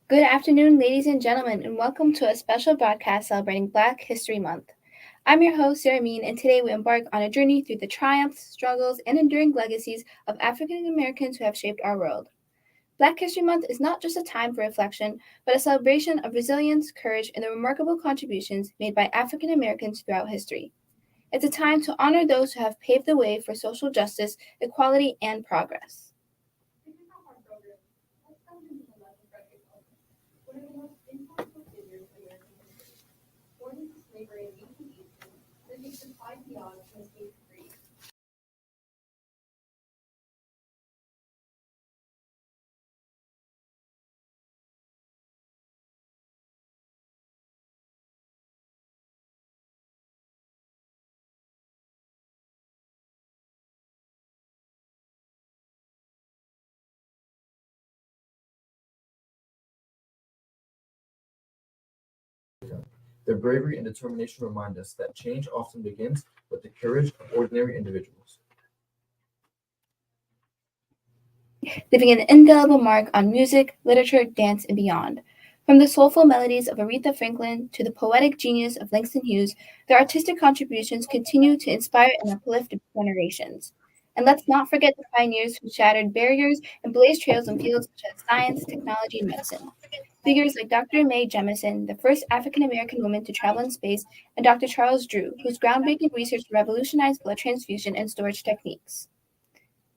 Good afternoon, ladies and gentlemen, and welcome to a special broadcast celebrating Black History Month. I'm your host, Sarah, and today we embark on a journey through the triumphs, struggles, and enduring legacies of African Americans who have shaped our world. Black History Month is not just a time for reflection, but a celebration of resilience, courage, and the remarkable contributions made by African Americans throughout history. It's a time to honor those who have paved the way for social justice, equality, and progress. Their bravery and determination remind us that change often begins with the courage of ordinary individuals. Leaving an indelible mark on music, literature, dance, and beyond. From the soulful melodies of Aretha Franklin to the poetic genius of Langston Hughes, their artistic contributions continue to inspire and uplift generations. And let's not forget the pioneers who shattered barriers and blazed trails in fields such as science, technology, and medicine. Figures like Dr. Mae Jemison, the first African American woman to travel in space, and Dr. Charles Drew, whose groundbreaking research revolutionized blood transfusion and storage techniques.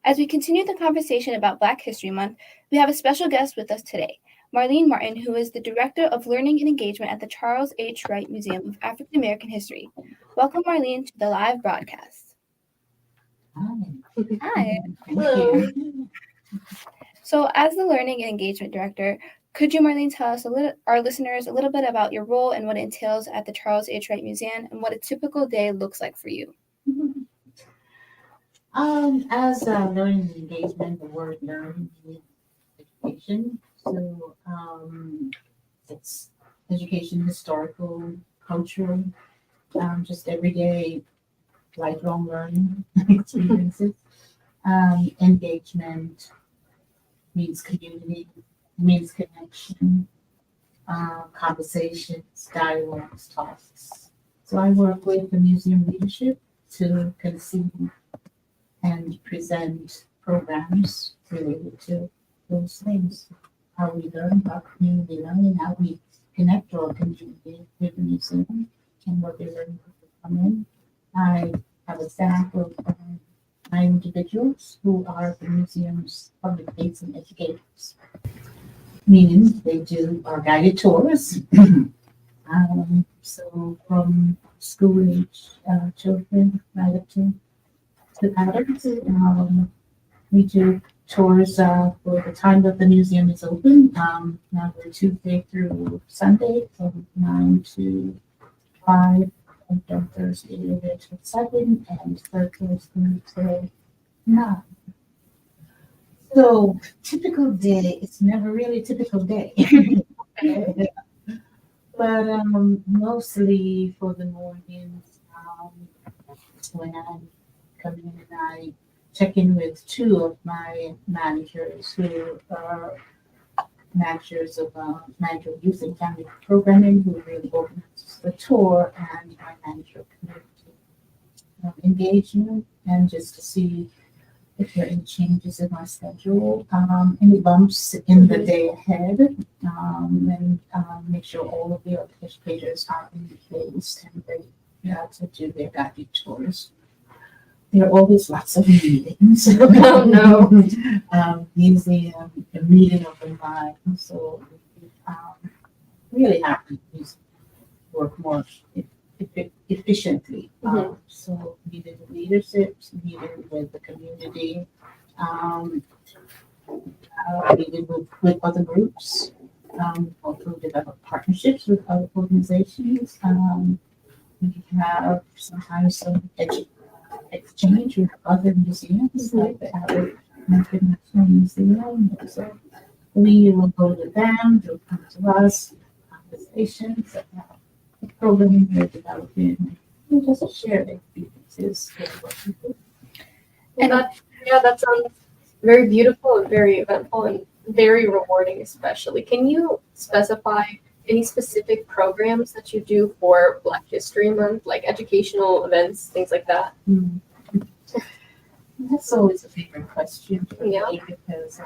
As we continue the conversation about Black History Month, we have a special guest with us today, Marlene Martin, who is the Director of Learning and Engagement at the Charles H. Wright Museum of African American History. Welcome, Marlene, to the live broadcast. Hi. Hello. So, as the Learning and Engagement Director, could you, Marlene, tell us our listeners a little bit about your role and what it entails at the Charles H. Wright Museum and what a typical day looks like for you? As learning and engagement, the word learning means education. So it's education, historical, cultural, just everyday lifelong learning experiences. Engagement means community, means connection, conversations, dialogues, talks. So I work with the museum leadership to conceive and present programs related to those things. How we learn, how community learning, how we connect our community with the museum and what they learn when they come in. I have a staff of 9 individuals who are the museum's public facing educators, meaning they do our guided tours. So from school age children right up to adults, we do tours for the time that the museum is open. Now we're Tuesday through Sunday from 9 to 5, and on Thursday to 7, and Thursday to 9. So typical day, it's never really a typical day. But mostly for the mornings, when I'm coming in and I check in with 2 of my managers who are managers of youth and family programming, who really organizes the tour, and my manager of community engagement, and just to see if there are any changes in my schedule, any bumps in the day ahead, and make sure all of the educators are in place and they to do their guided tours. There are always lots of meetings. Oh, no. Usually a meeting of the mind, so really have to work more efficiently. So meeting with leadership, meeting with the community, meeting with other groups, also develop partnerships with other organizations. We have sometimes some exchange with other museums, like the International Museum. So we will go to them, they'll come to us, conversations about the programming we're developing, and just share the experiences with what we do. And that sounds very beautiful and very eventful and very rewarding, especially. Can you specify any specific programs that you do for Black History Month, like educational events, things like that? That's always a favorite question for me because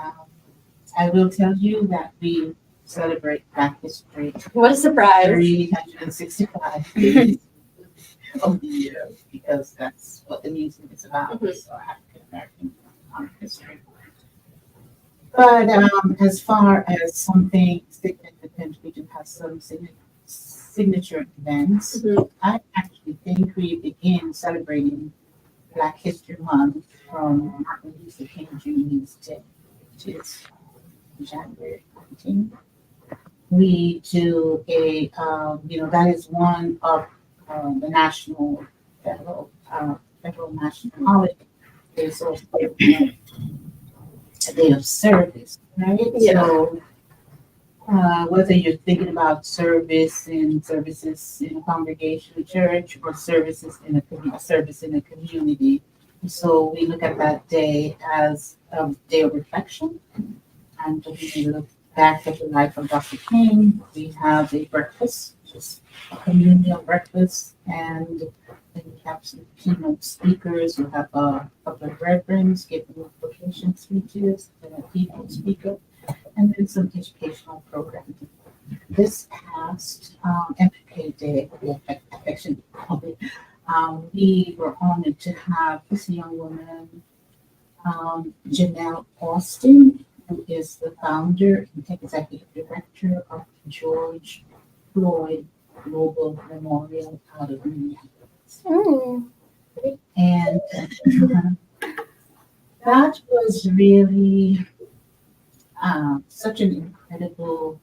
I will tell you that we celebrate Black History What a surprise. 365 days of the year because that's what the museum is about, so African American history. But as far as something significant, we do have some signature events. I actually think we begin celebrating Black History Month from Martin Luther King Jr.'s Day, which is January 19th. We do a, that is one of the national federal national holiday. There's also a day of service, right? Yeah. So whether you're thinking about services in a congregation, church, or services in a service in a community, so we look at that day as a day of reflection, and we look back at the life of Dr. King. We have a breakfast, just a communal breakfast, and then we have some keynote speakers. We have a couple of reverends giving vocation speeches, and a keynote speaker, and then some educational programming. This past MLK Day, affection, we were honored to have this young woman, Janelle Austin, who is the founder and executive director of George Floyd Global Memorial out of Minneapolis. Oh. And that was really such an incredible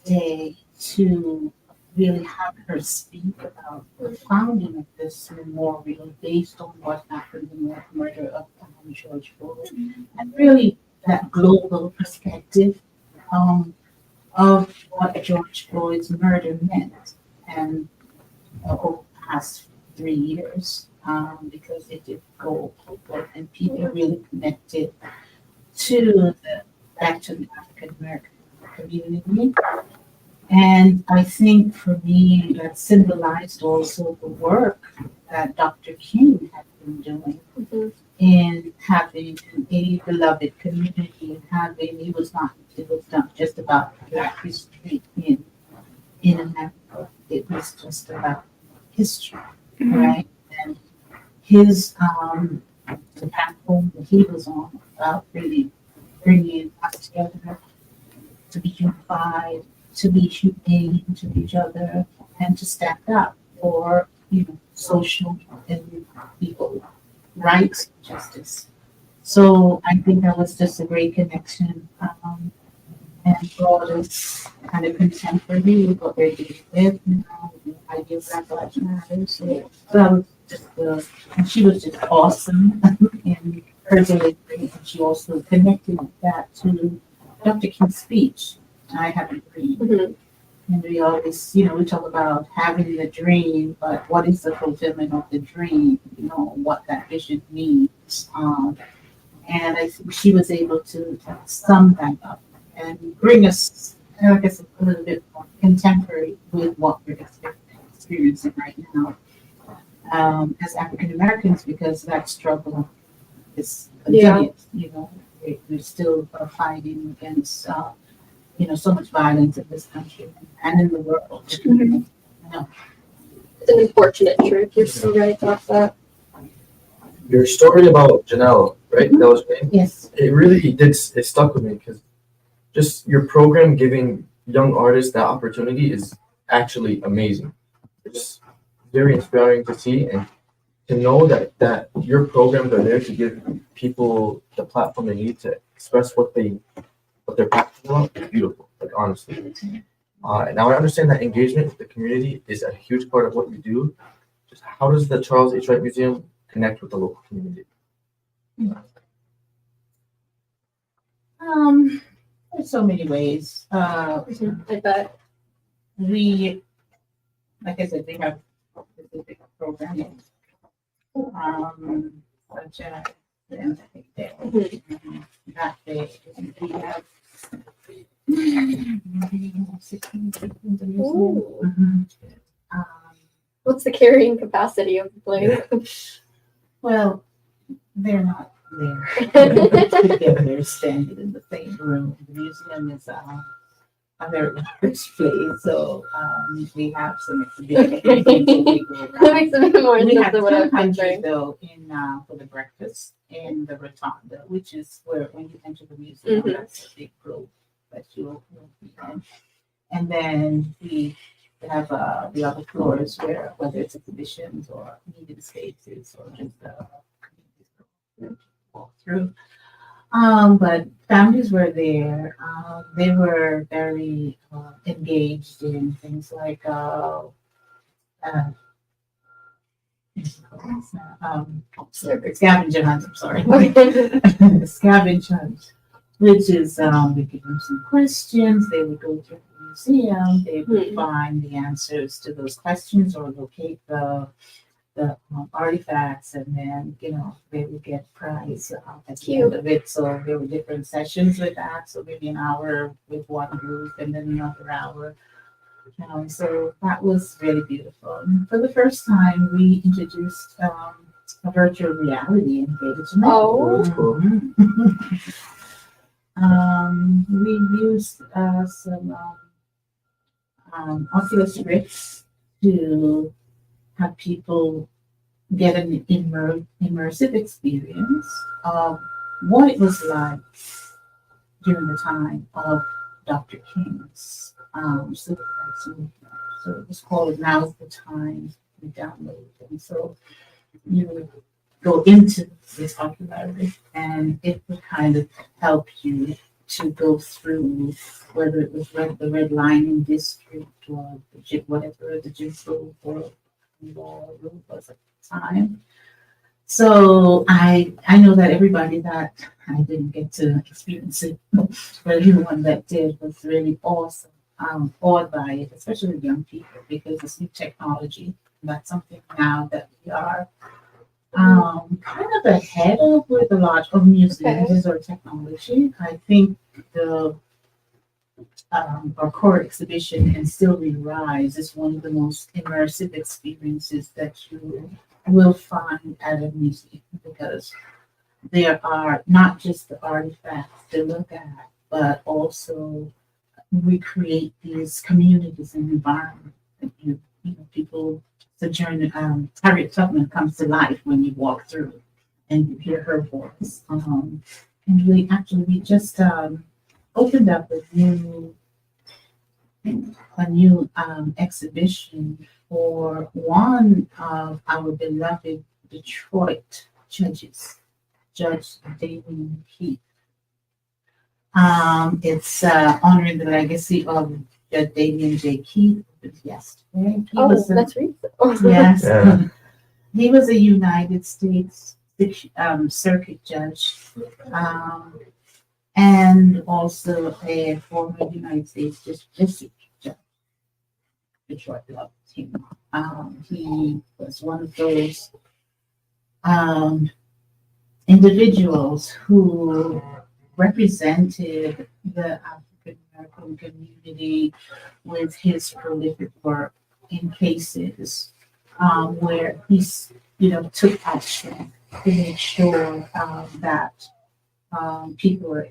day to really have her speak about the founding of this memorial based on what happened in the murder of George Floyd, and really that global perspective of what George Floyd's murder meant, and over the past 3 years, because it did go global and people really connected back to the African American community. And I think for me, that symbolized also the work that Dr. King had been doing in having a beloved community, and it was not just about Black history in America. It was just about history, right? And his the platform that he was on about really bringing us together to be unified, to be humane to each other, and to stand up for social and equal rights, justice. So I think that was just a great connection, and brought us kind of contemporary with what we're dealing with, the idea of Black Lives Matter. So that was just and she was just awesome in her delivery, and she also connected that to Dr. King's speech. I have a dream. And we always, we talk about having the dream, but what is the fulfillment of the dream? What that vision means. And I think she was able to sum that up and bring us, I guess, a little bit more contemporary with what we're experiencing right now as African Americans, because that struggle is continued. We're still fighting against so much violence in this country and in the world. It's an unfortunate truth. You're so right about that. Your story about Janelle, right? That was me. Yes. It really did. It stuck with me because just your program giving young artists that opportunity is actually amazing. It's very inspiring to see, and to know that your programs are there to give people the platform they need to express what they're passionate about is beautiful. Like, honestly. Now I understand that engagement with the community is a huge part of what you do. Just how does the Charles H. Wright Museum connect with the local community? There's so many ways. I bet. We, like I said, we have specific programming, such as the Day, that day. We have 16 people in the museum. Ooh. Mhm. What's the carrying capacity of the place? Well, they're not there together. They're standing in the same room. The museum is a very large place, so we have some exhibitions. Okay. That makes a bit more We sense had than what I was 200 picturing. though in for the breakfast in the rotunda, which is where when you enter the museum, Mhm. that's a big grove that you'll be in. And then we have the other floors where whether it's exhibitions or meeting spaces or just walk through. But families were there. They were very engaged in things like scavenger hunt. I'm sorry, scavenger hunt, which is we give them some questions. They would go to the museum. They would find the answers to those questions or locate the artifacts, and then they would get a prize at the end of it. So there were different sessions with that. So maybe an hour with one group, and then another hour. So that was really beautiful. And for the first time, we introduced a virtual reality and data to Oh. We used some Oculus Rifts to have people get an immersive experience of what it was like during the time of Dr. King's civil rights movement. So it was called Now's the Time to Download. And so you would go into this Oculus and it would kind of help you to go through whether it was the red lining district or whatever the Jim Crow or law was at the time. So I know that everybody that I didn't get to experience it, but everyone that did was really awesome, awed by it, especially young people, because it's new technology. That's something now that we are kind of ahead of with a lot of museums or technology. I think our core exhibition and Still We Rise is one of the most immersive experiences that you will find at a museum, because there are not just the artifacts to look at, but also recreate these communities and environments that people sojourn. Harriet Tubman comes to life when you walk through and you hear her voice. And we just opened up a new exhibition for one of our beloved Detroit judges, Judge Damien Keith. It's honoring the legacy of Judge Damien J. Keith. Yesterday. That's recent. Yes. Yeah. He was a United States circuit judge, and also a former United States district judge. Detroit loved him. He was one of those individuals who represented the African American community with his prolific work in cases where he, took action to make sure that people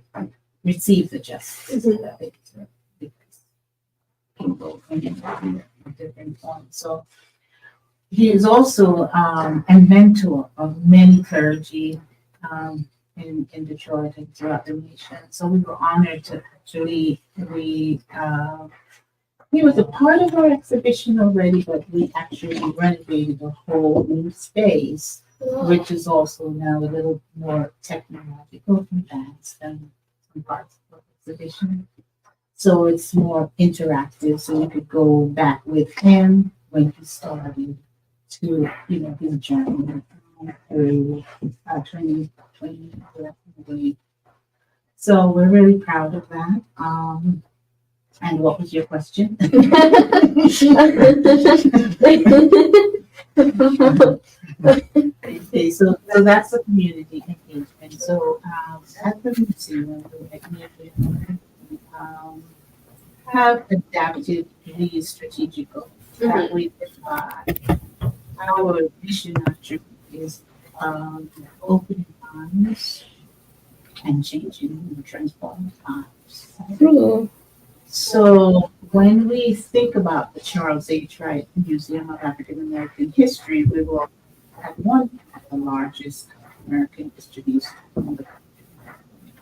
receive the justice that they deserve, because people at different points. So he is also a mentor of many clergy in Detroit and throughout the nation. So we were honored to actually he was a part of our exhibition already, but we actually renovated a whole new space, which is also now a little more technological advanced than some parts of the exhibition. So it's more interactive, so you could go back with him when he started to, his journey through 2020. So we're really proud of that. And what was your question? Okay, so that's the community engagement. So at the museum, um, have adapted these strategic goals that we define. Our mission actually is opening minds and changing and transforming times. Ooh. So when we think about the Charles H. Wright Museum of African American History, we will have one of the largest American histories in the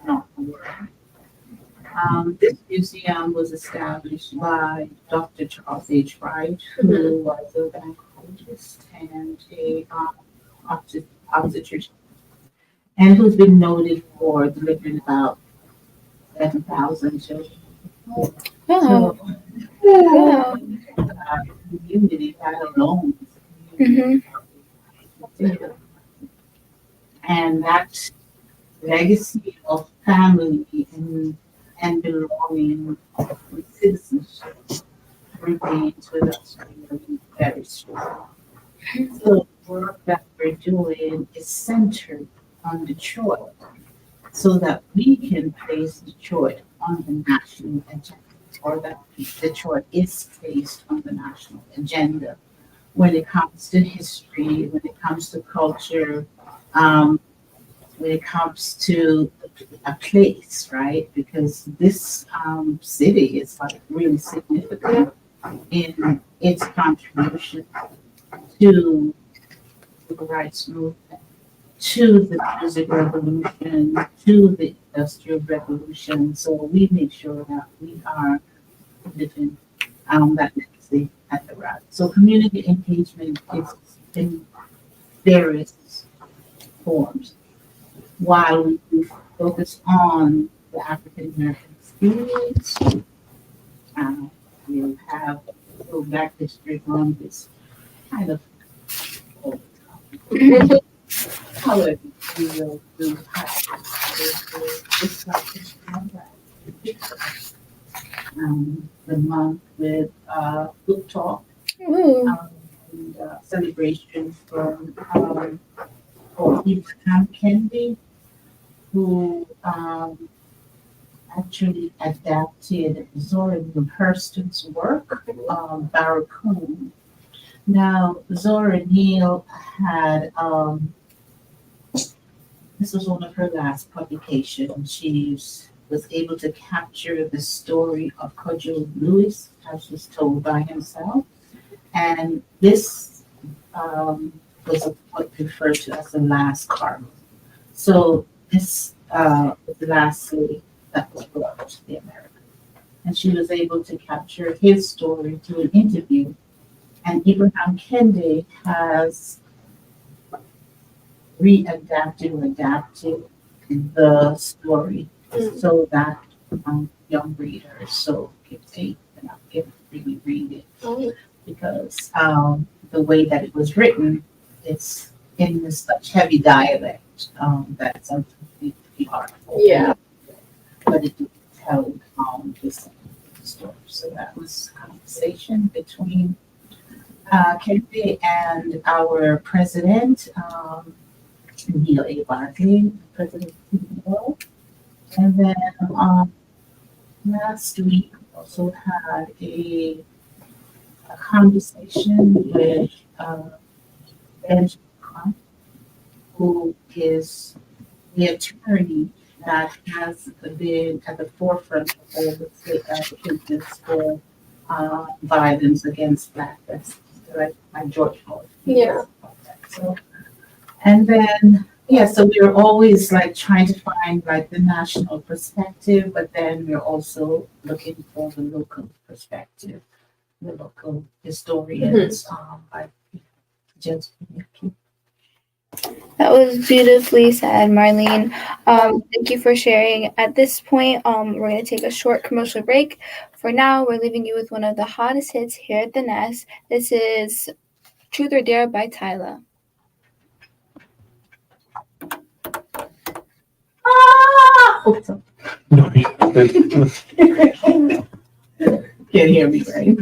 not the world. This museum was established by Dr. Charles H. Wright, who was a gynecologist and a obstetrician, and who's been noted for delivering about 11,000 children. Wow. So, Wow. community that alone, Mm-hmm. and that legacy of family and belonging with citizenship remains with us very strong. So the work that we're doing is centered on Detroit so that we can place Detroit on the national agenda, or that Detroit is placed on the national agenda when it comes to history, when it comes to culture, when it comes to a place, right? Because this city is like really significant in its contribution to the civil rights movement, to the music revolution, to the industrial revolution. So we make sure that we are living that legacy at the right. So community engagement is in various forms. While we focus on the African American experience, we'll have a Black History Month is kind of all the time. However, we will do this Black History Month, the month with book talk, Ooh. and celebration from Abraham Kennedy, who actually adapted Zora Neale Hurston's work, Barracoon. Now, Zora Neale had, this was one of her last publications. She was able to capture the story of Cudgel Lewis, as was told by himself. And this was what referred to as the last cargo. So this was the last slave that was brought to the Americas. And she was able to capture his story through an interview. And Abraham Kennedy has readapted or adapted the story so that young readers, so if they can really read it, because the way that it was written, it's in such heavy dialect that sometimes it can be hard. Yeah. But it held this story. So that was a conversation between Kennedy and our president, Neil A. Barkley, President CEO. And then last week we also had a conversation with Benjamin Crump, who is the attorney that has been at the forefront of all the state advocates for violence against Black persons, like George Floyd. Yeah. So, and then, yeah, so we're always like trying to find like the national perspective, but then we're also looking for the local perspective, the local historians, like just That was beautifully said, Marlene. Thank you for sharing. At this point, we're going to take a short commercial break. For now, we're leaving you with one of the hottest hits here at the Nest. This is Truth or Dare by Tyla. No, you can't hear me, right?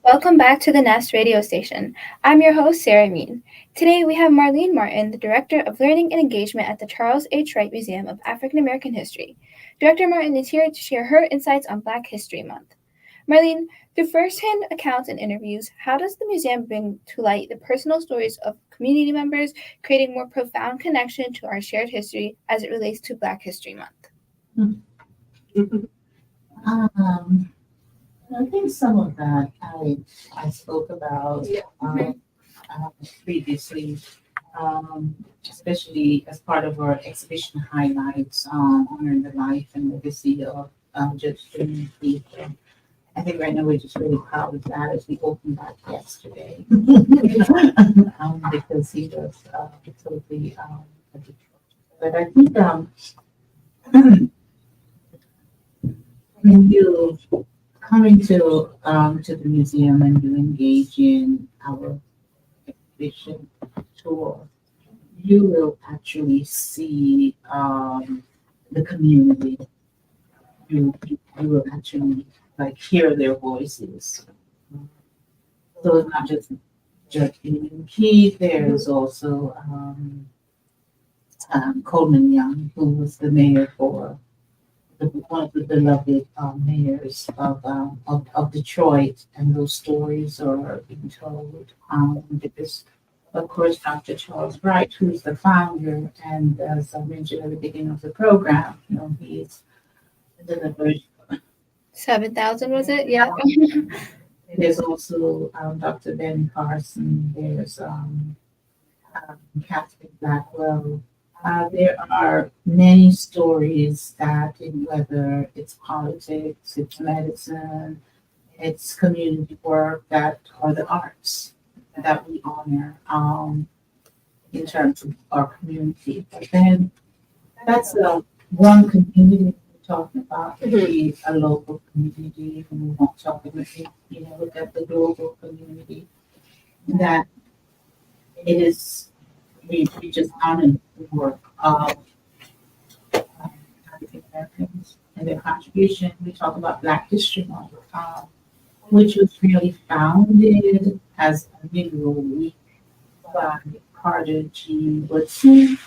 Welcome back to the Nest radio station. I'm your host, Sarah Mean. Today we have Marlene Martin, the Director of Learning and Engagement at the Charles H. Wright Museum of African American History. Director Martin is here to share her insights on Black History Month. Marlene, through firsthand accounts and interviews, how does the museum bring to light the personal stories of community members, creating more profound connection to our shared history as it relates to Black History Month? I think some of that I spoke about previously, especially as part of our exhibition highlights honoring the life and legacy of Judge Jimmy Keith. I think right now we're just really proud of that as we opened that yesterday because he was totally a Detroit. But I think when you coming to the museum and you engage in our exhibition tour, you will actually see the community. You will actually like hear their voices. So it's not just Judge Keith. There's also Coleman Young, who was the mayor for one of the beloved mayors of Detroit, and those stories are being told. Because, of course, Dr. Charles Wright, who's the founder, and as I mentioned at the beginning of the program, he's delivered 7,000 was it? Yeah. There's also Dr. Ben Carson. There's Catherine Blackwell. There are many stories that, in whether it's politics, it's medicine, it's community work, that are the arts that we honor in terms of our community. But then that's one community we're talking about, maybe a local community, and we won't talk about look at the global community. That it is. We just honor the work of African Americans and their contribution. We talk about Black History Month, which was really founded as a Negro Week by Carter G. Woodson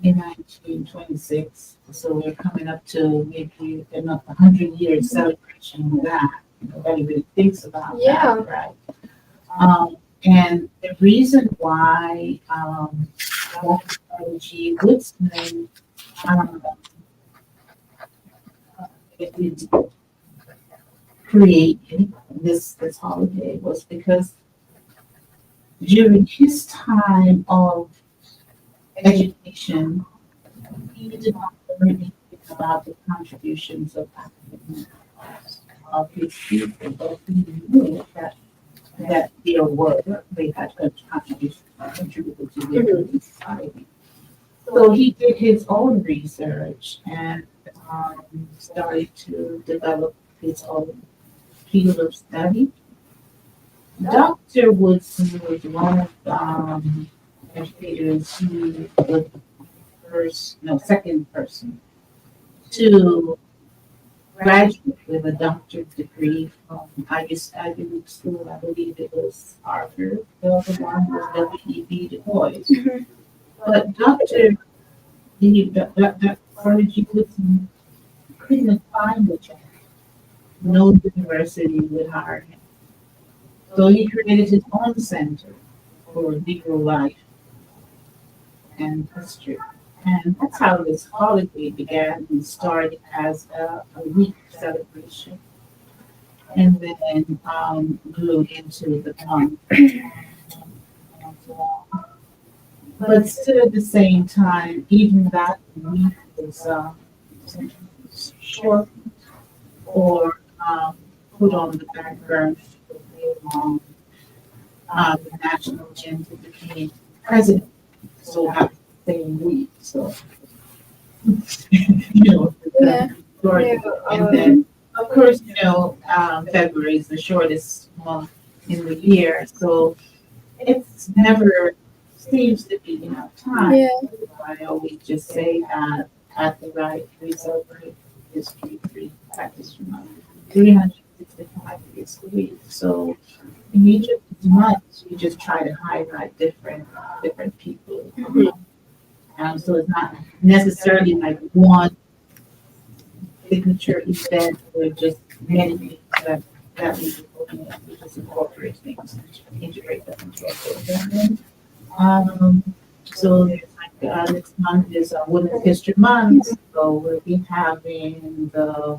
in 1926. So we're coming up to maybe a 100-year celebration of that. Nobody really thinks about that, right? And the reason why Dr. G. Woodson created this holiday was because during his time of education, he did not learn anything about the contributions of African Americans, of his people, but he knew that their work, they had contributed to their society. So he did his own research and started to develop his own field of study. Dr. Woodson was one of the educators who was the second person to graduate with a doctorate degree from Ivy School. I believe it was Harvard. The other one was W.E.B. Du Bois. Mm-hmm. But Dr. Carnegie Woodson couldn't find a job. No university would hire him. So he created his own center for Negro life and history. And that's how this holiday began. It started as a week celebration and then grew into the month. But still at the same time, even that week was short or put on the back burner for very long. The national agenda became president, so that same week. So, Yeah. short. And then, of course, February is the shortest month in the year, so it's never seems to be enough time. Yeah. I always just say that at the Wright, we celebrate history, practice month, 365 days a week. So in each of these months, we just try to highlight different people. So it's not necessarily like one signature event or just many things that we do. We just incorporate things and integrate them into our program. So there's next month is Women's History Month, so we'll be having the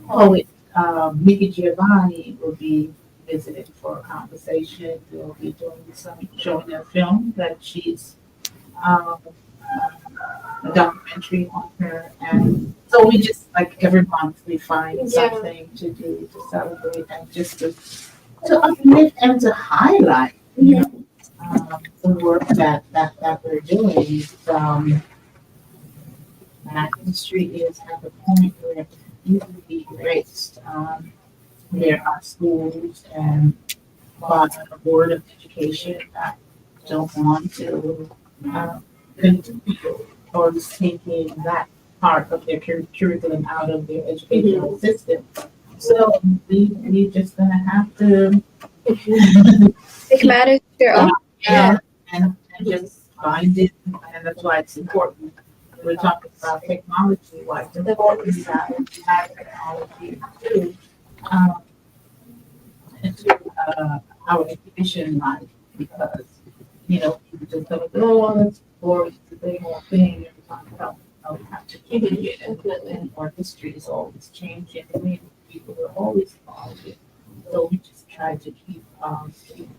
poet Nikki Giovanni will be visiting for a conversation. We'll be doing showing a film that she's a documentary on her, and so we just like every month we find something to do to celebrate and just to uplift and to highlight, the work that we're doing. Black history is at the point where it needs to be erased. There are schools and the Board of Education that don't want to continue or just taking that part of their curriculum out of their educational system. So we just gonna have to Take matters to their own. and just find it, and that's why it's important. We're talking about technology, why it's important that we have technology into our education life, because people just don't go, oh, that's boring, it's a big old thing. Every time we have to change it, and our history is always changing. I mean, people are always evolving, so we just try to keep updated.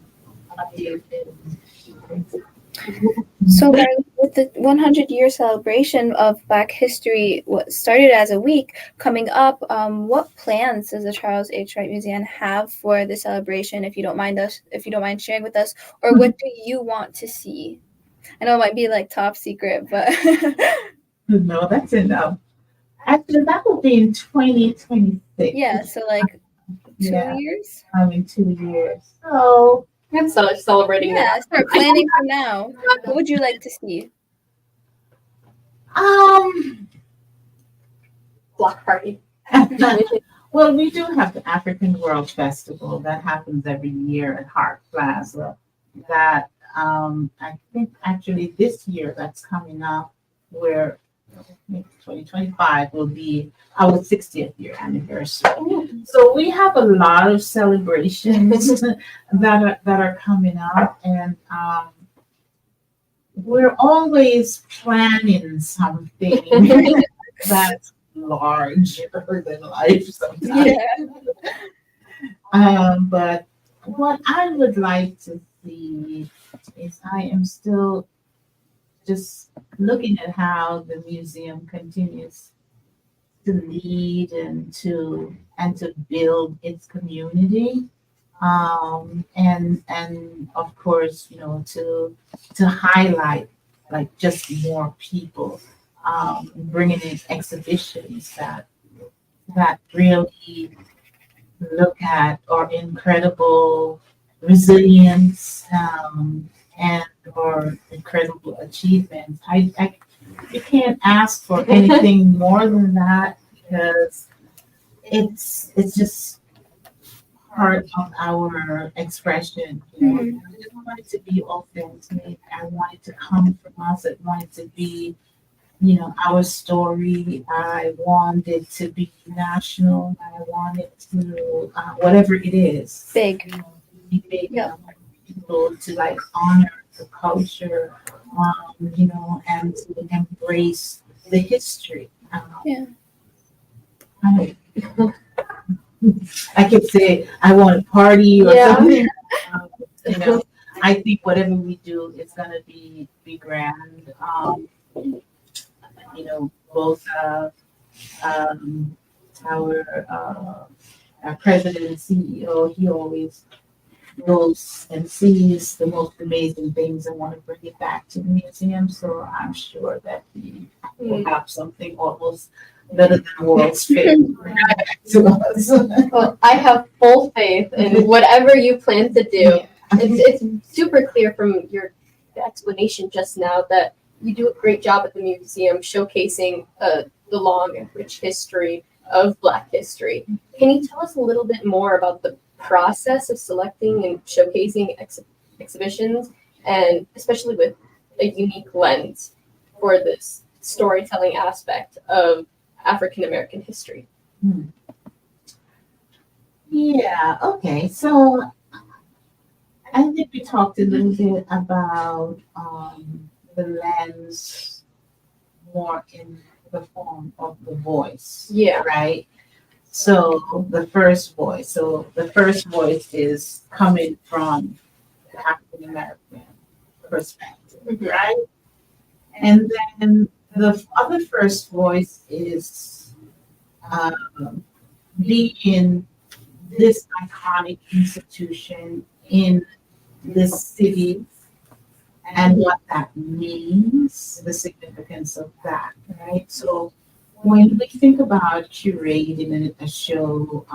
So, Marlene, with the 100-year celebration of Black History, what started as a week coming up, what plans does the Charles H. Wright Museum have for the celebration? If you don't mind sharing with us, or what do you want to see? I know it might be like top secret, but No, that's enough. Actually, that will be in 2026. yeah. So like 2 years. In 2 years. So I'm so celebrating Yeah, that. start planning from now. What would you like to see? Block party. Well, we do have the African World Festival that happens every year at Hart Plaza. That I think actually this year that's coming up, where 2025 will be our 60th year anniversary. So we have a lot of celebrations that are coming up, and we're always planning something that's larger than life sometimes. But what I would like to see is, I am still just looking at how the museum continues to lead and to build its community, and of course, to highlight like just more people, bringing in exhibitions that really look at our incredible resilience, and or incredible achievements. You can't ask for anything more than that, because it's just part of our expression. I just want it to be authentic. I want it to come from us. I want it to be, our story. I want it to be national. I want it to, whatever it is, Big. Be big. Yeah. People to like honor the culture, and to embrace the history. I could say I want a party or something. I think whatever we do is gonna be grand. Both our president and CEO, he always goes and sees the most amazing things and want to bring it back to the museum. So I'm sure that he will have something almost better than World's Fair to us. Well, I have full faith in whatever you plan to do. It's super clear from your explanation just now that you do a great job at the museum showcasing the long and rich history of Black history. Can you tell us a little bit more about the process of selecting and showcasing exhibitions, and especially with a unique lens for this storytelling aspect of African American history? Yeah, okay. So I think we talked a little bit about the lens more in the form of the voice. Yeah. Right? So the first voice. So the first voice is coming from the African American perspective, right? And then the other first voice is being this iconic institution in this city and what that means, the significance of that, right? So when we think about curating a show,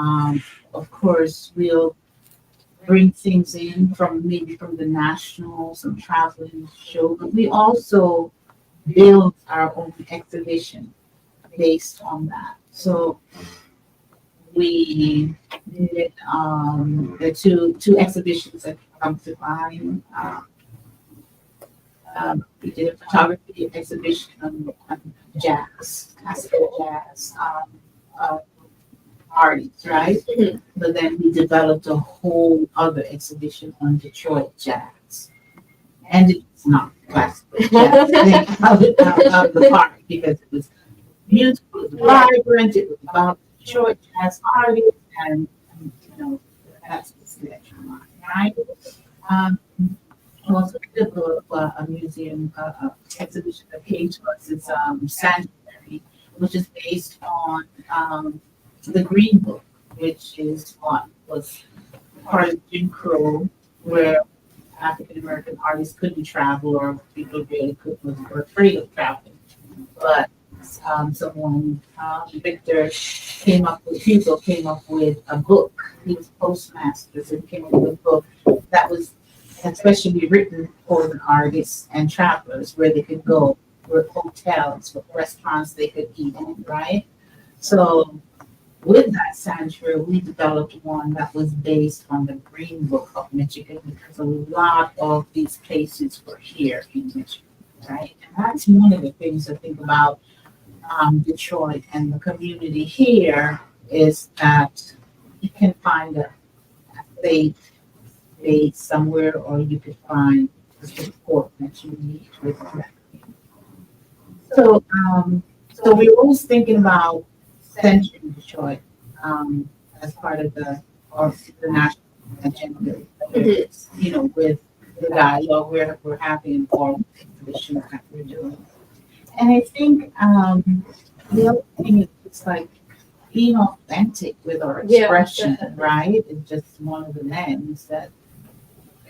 of course, we'll bring things in from maybe from the national, some traveling show, but we also build our own exhibition based on that. So we did the two exhibitions that come to mind. We did a photography exhibition on jazz, classical jazz artists, right? But then we developed a whole other exhibition on Detroit jazz. And it's not classical jazz out of the park because it was musical, it was vibrant, it was about Detroit jazz artists, and that's the selection line, right? Also developed a museum exhibition that came to us. It's Sanctuary, which is based on the Green Book, which is what was part of Jim Crow, where African American artists couldn't travel, or people really were afraid of traveling. But someone, Hugo came up with a book. He was postmaster, so he came up with a book that was especially written for the artists and travelers, where they could go, with hotels, with restaurants they could eat in, right? So with that sanctuary, we developed one that was based on the Green Book of Michigan, because a lot of these places were here in Michigan, right? And that's one of the things to think about Detroit and the community here, is that you can find a faith base somewhere, or you could find the support that you need with that. So, so we're always thinking about centering Detroit as part of the national agenda. With the dialogue we're having, or the issue that we're doing. And I think the other thing is, it's like being authentic with our expression, right? It's just one of the names that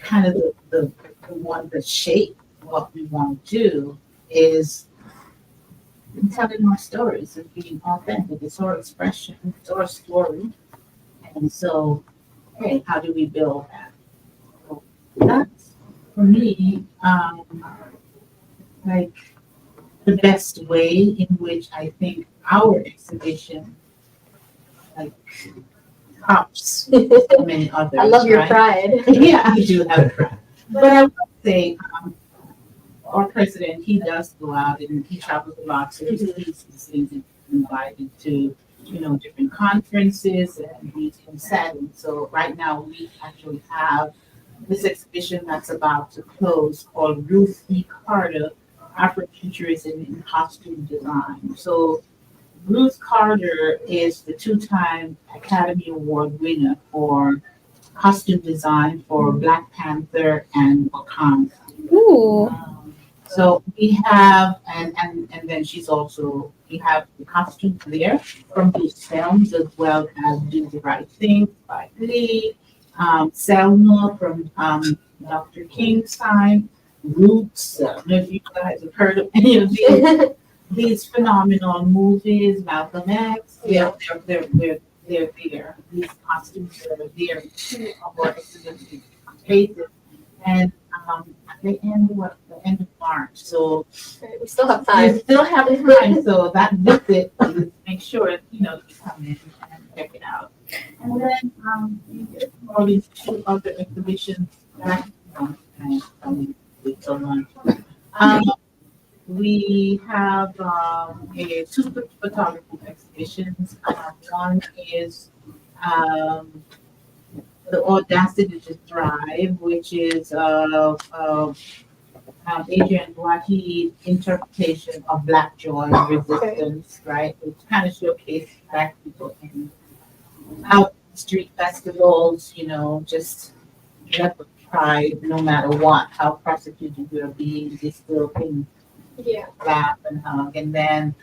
kind of the one that shape what we want to do is telling our stories and being authentic. It's our expression, it's our story. And so, hey, how do we build that? So that's, for me, like the best way in which I think our exhibition like tops so many others. I love your right? pride. Yeah, I do have pride. But I would say our president, he does go out and he travels a lot, so he's invited to, different conferences and museum settings. So right now we actually have this exhibition that's about to close called Ruth E. Carter, Afrofuturism in Costume Design. So Ruth Carter is the 2-time Academy Award winner for costume design for Black Panther and Wakanda. Ooh. So we have, and then we have the costumes there from those films as well as Do the Right Thing by Lee, Selma from Dr. King's time, Roots. I don't know if you guys have heard of any of these phenomenal movies, Malcolm X. Yeah. They're there. These costumes are there too, of our exhibition spaces. And they end the end of March. So We still have we time. still have time. So that visit, is make sure you come in and check it out. And then we did all these two other exhibitions last month and with someone. We have two photography exhibitions. One is the Audacity to Thrive, which is Adrian Wahi's interpretation of Black joy and resistance, right? Which kind of showcases Black people in out street festivals, just let the pride, no matter what, how persecuted you're being, they still can Yeah. laugh and hug. And then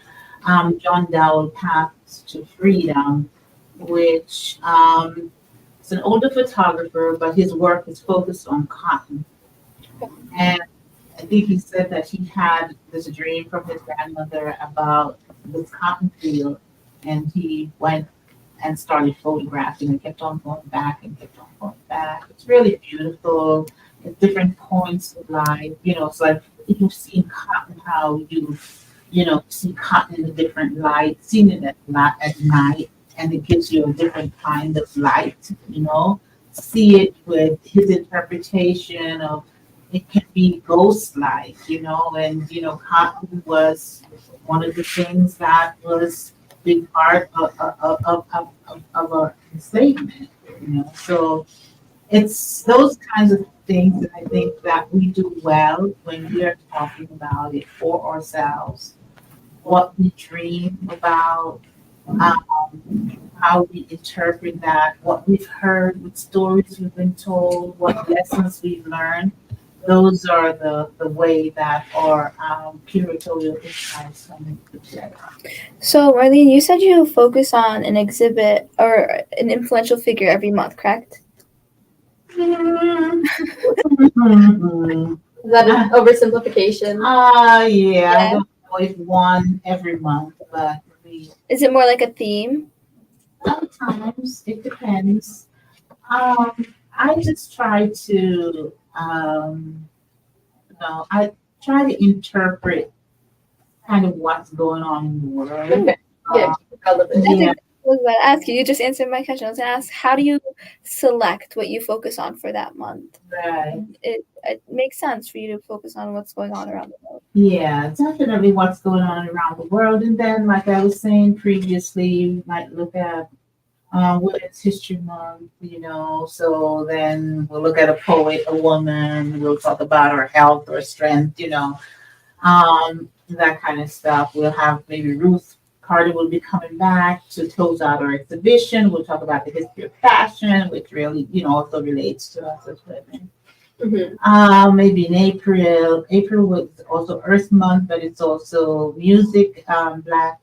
John Dowell Paths to Freedom, which is an older photographer, but his work is focused on cotton. And I think he said that he had this dream from his grandmother about this cotton field, and he went and started photographing and kept on going back and kept on going back. It's really beautiful. At different points of life, it's like if you've seen cotton, how you see cotton in a different light, seeing it at night, and it gives you a different kind of light, see it with his interpretation of it can be ghost-like, and cotton was one of the things that was big part of our enslavement, So it's those kinds of things that I think that we do well when we are talking about it for ourselves, what we dream about, how we interpret that, what we've heard, what stories we've been told, what lessons we've learned. Those are the way that our curatorial insights come into play. So, Marlene, you said you focus on an exhibit or an influential figure every month, correct? Mhm. Is that an oversimplification? Yeah. I don't know if one every month, but Is it more like a theme? sometimes it depends. I just try to, I try to interpret kind of what's going on in the world. Okay. Yeah, relevant. I Yeah. think I was about to ask you. You just answered my question. I was going to ask, how do you select what you focus on for that month? Right. It makes sense for you to focus on what's going on around the world. Yeah, definitely what's going on around the world. And then, like I was saying previously, you might look at Women's History Month, so then we'll look at a poet, a woman, we'll talk about her health or strength, that kind of stuff. We'll have maybe Ruth Carter will be coming back to close out our exhibition. We'll talk about the history of fashion, which really, also relates to us as women. Mm-hmm. Maybe in April. April was also Earth Month, but it's also music, Black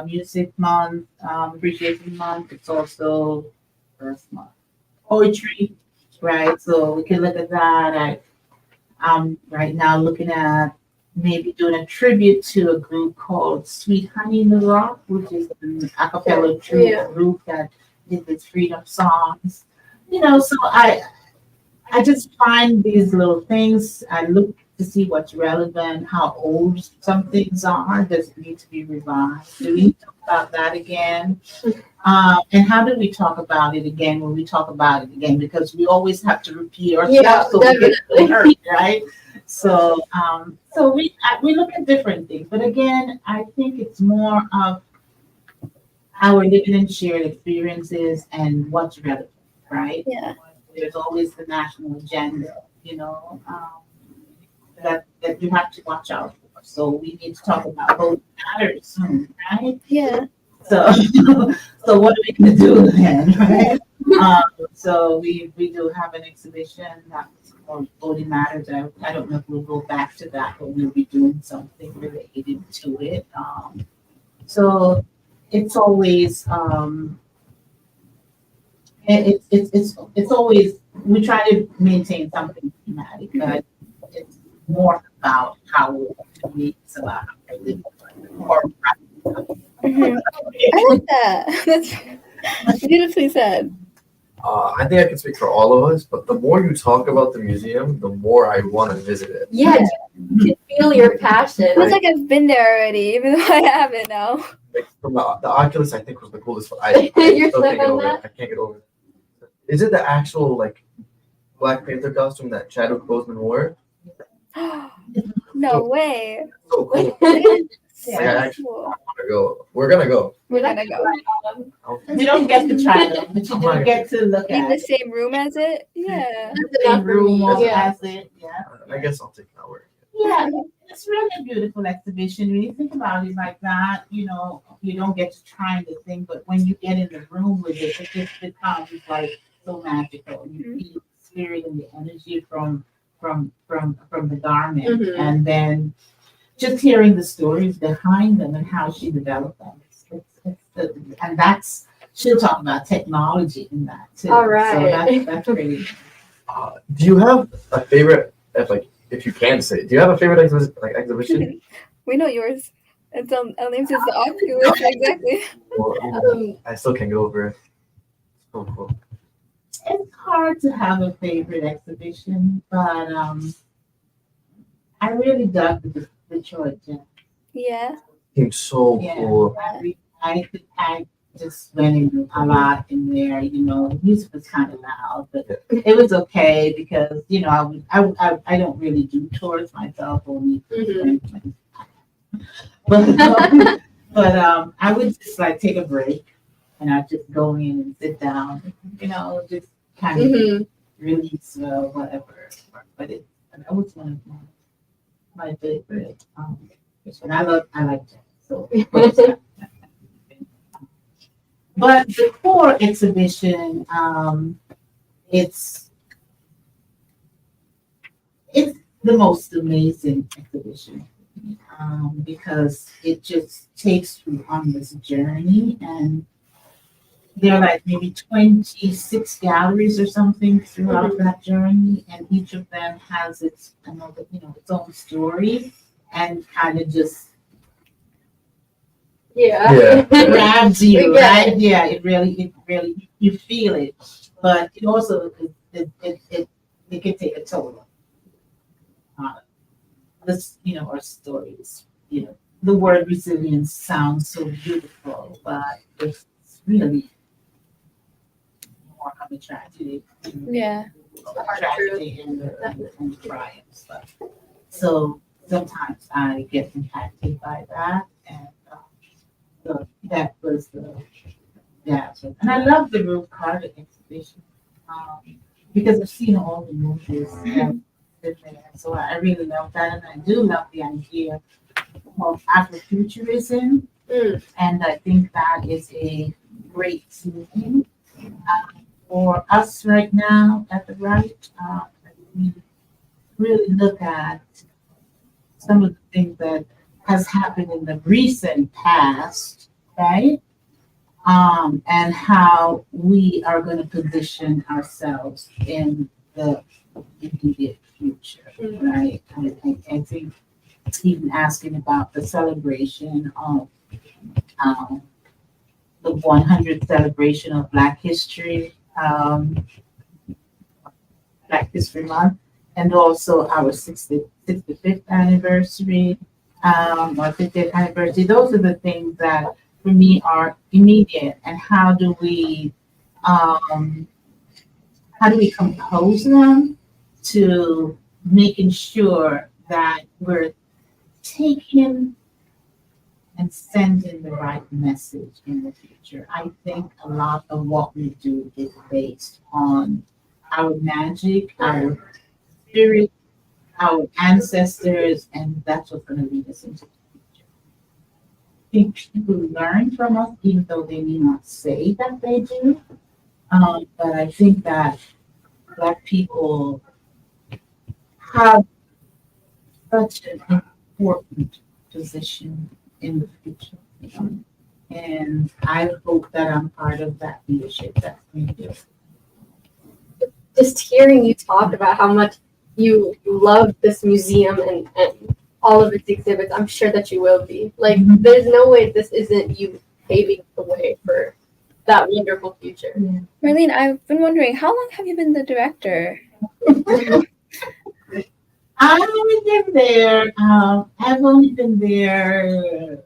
Music Month, Appreciation Month. It's also Earth Month. Poetry, right? So we can look at that. I'm right now looking at maybe doing a tribute to a group called Sweet Honey in the Rock, which is an a cappella group that did these freedom songs. So I just find these little things. I look to see what's relevant, how old some things are. Does it need to be revised? Do we need to talk about that again? And how do we talk about it again when we talk about it again? Because we always have to repeat ourselves. Yeah, so we get definitely. hurt, right? So we look at different things. But again, I think it's more of our living and shared experiences and what's relevant, right? Yeah. There's always the national agenda, that you have to watch out for. So we need to talk about voting matters soon, right? Yeah. So, so what are we gonna do then, right? So we do have an exhibition that's called Voting Matters. I don't know if we'll go back to that, but we'll be doing something related to it. So it's always it's always, we try to maintain something thematic, but it's more about how it's about how we live or Mhm. I like that. That's beautifully said. I think I can speak for all of us, but the more you talk about the museum, the more I want to visit it. Yeah, you can feel your passion. It feels like I've been there already, even though I haven't now. Like from the Oculus, I think was the coolest one. You're still can't stuck get on over that? it. I can't get over it. Is it the actual like Black Panther costume that Chadwick Boseman wore? No way. So cool. So Like, I actually cool. want to go. We're gonna go. We're gonna go. you don't get to try them, but you do get to look In at the it. same room as it? Yeah. That's Same enough for me. room Yeah. as it, yeah. I guess I'll take that word. Yeah, it's really a beautiful exhibition. When you think about it like that, you know, you don't get to try the thing, but when you get in the room with it, it just becomes like so magical. You feel the spirit and the energy from the garment, Mhm. and then just hearing the stories behind them and how she developed them. And that's, she'll talk about technology in that too. All right. So that's pretty. Do you have a favorite? If you can say, do you have a favorite exhibition? We know yours. It's El names is the Oculus, exactly. Well, I still can't get over it. So cool. It's hard to have a favorite exhibition, but I really dug the Detroit Gym. Yeah. Seems so Yeah, cool. I just went in a lot in there. You know, the music was kind of loud, but it was okay because you know I don't really do tours myself, only Mhm. but I would just like take a break and I'd just go in and sit down, you know, just kind of Mhm. release whatever. But that was one of my favorite. And I like jazz, so. But the core exhibition, it's the most amazing exhibition because it just takes you on this journey, and there are like maybe 26 galleries or something throughout that journey, and each of them has its its own story, and kind of just Yeah. grabs you, We get right? it. Yeah, it really, you feel it, but it also it can take a toll on this, our stories. You know, the word resilience sounds so beautiful, but it's really more of a tragedy. Yeah. A tragedy and triumphs. So sometimes I get impacted by that, and so that was and I love the Ruth Carter exhibition because I've seen all the movies that been there. So I really love that, and I do love the idea of Afrofuturism, and I think that is a great thing for us right now at the Wright. We really look at some of the things that has happened in the recent past, right? And how we are going to position ourselves in the immediate future, right? I think even asking about the celebration of the 100th celebration of Black History, Black History Month, and also our 65th anniversary, or 50th anniversary. Those are the things that for me are immediate. And how do we compose them to making sure that we're taking and sending the right message in the future. I think a lot of what we do is based on our magic, our spirit, our ancestors, and that's what's going to lead us into the future. I think people learn from us, even though they may not say that they do. But I think that Black people have such an important position in the future. And I hope that I'm part of that leadership that's needed. Just hearing you talk about how much you love this museum and all of its exhibits, I'm sure that you will be. Like, there's no way this isn't you paving the way for that wonderful future. Marlene, I've been wondering, how long have you been the director? I've only been there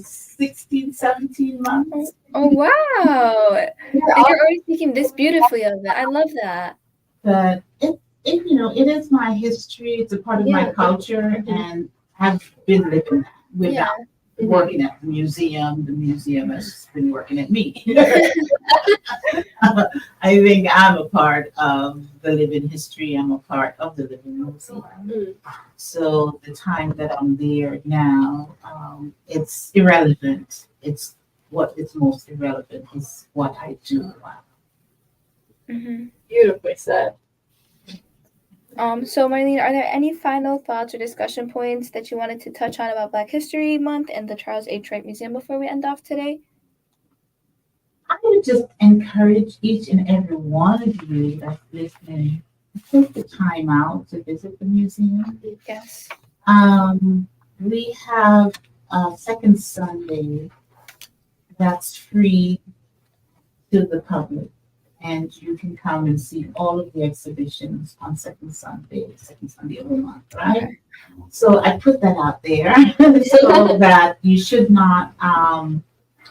16, 17 months. Oh, wow. And you're already speaking this beautifully of it. I love that. But it is my history. It's a part of my culture, and I've been living that without working at the museum. The museum has been working at me. I think I'm a part of the living history. I'm a part of the living museum. So the time that I'm there now, it's irrelevant. It's what is most irrelevant is what I do now. Beautifully said. So Marlene, are there any final thoughts or discussion points that you wanted to touch on about Black History Month and the Charles H. Wright Museum before we end off today? I would just encourage each and every one of you that's listening to take the time out to visit the museum. Yes. We have a second Sunday that's free to the public, and you can come and see all of the exhibitions on second Sunday of the month, right? Okay. So I put that out there so that you should not,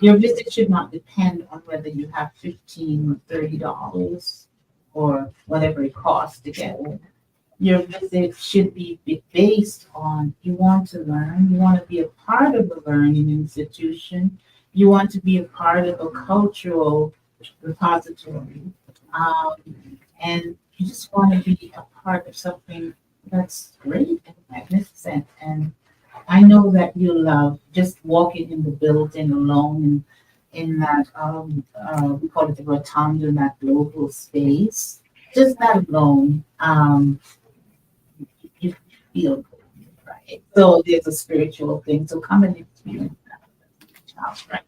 your visit should not depend on whether you have $15 or $30 or whatever it costs to get in. Your visit should be based on you want to learn, you want to be a part of a learning institution, you want to be a part of a cultural repository, and you just want to be a part of something that's great and magnificent. And I know that you love just walking in the building alone in that we call it the rotunda, in that global space. Just that alone, you feel good, right? So there's a spiritual thing. So come and experience that, right?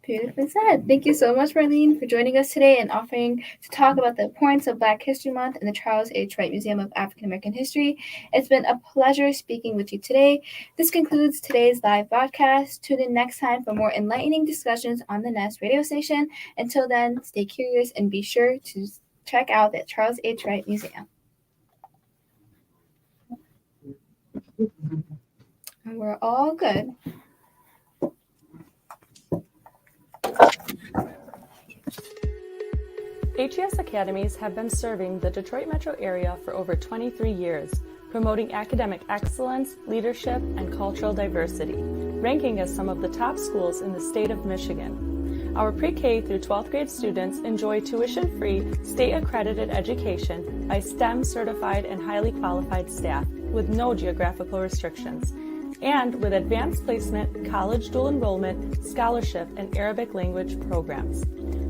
Beautifully said. Thank you so much, Marlene, for joining us today and offering to talk about the importance of Black History Month in the Charles H. Wright Museum of African American History. It's been a pleasure speaking with you today. This concludes today's live broadcast. Tune in next time for more enlightening discussions on the Nest radio station. Until then, stay curious and be sure to check out the Charles H. Wright Museum. And we're all good. HES Academies have been serving the Detroit metro area for over 23 years, promoting academic excellence, leadership, and cultural diversity, ranking as some of the top schools in the state of Michigan. Our pre-K through 12th grade students enjoy tuition-free, state-accredited education by STEM-certified and highly qualified staff with no geographical restrictions, and with advanced placement, college dual enrollment, scholarship, and Arabic language programs.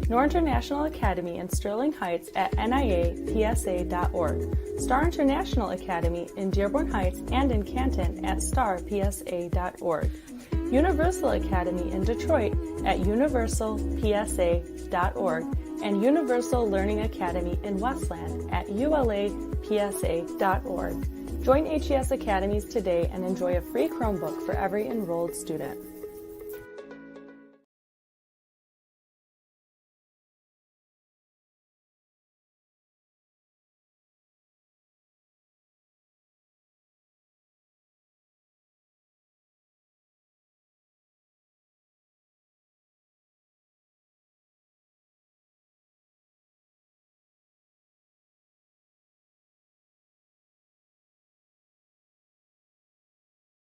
Nor International Academy in Sterling Heights at niapsa.org, Star International Academy in Dearborn Heights and in Canton at starpsa.org, Universal Academy in Detroit at universalpsa.org, and Universal Learning Academy in Westland at ulapsa.org. Join HES Academies today and enjoy a free Chromebook for every enrolled student.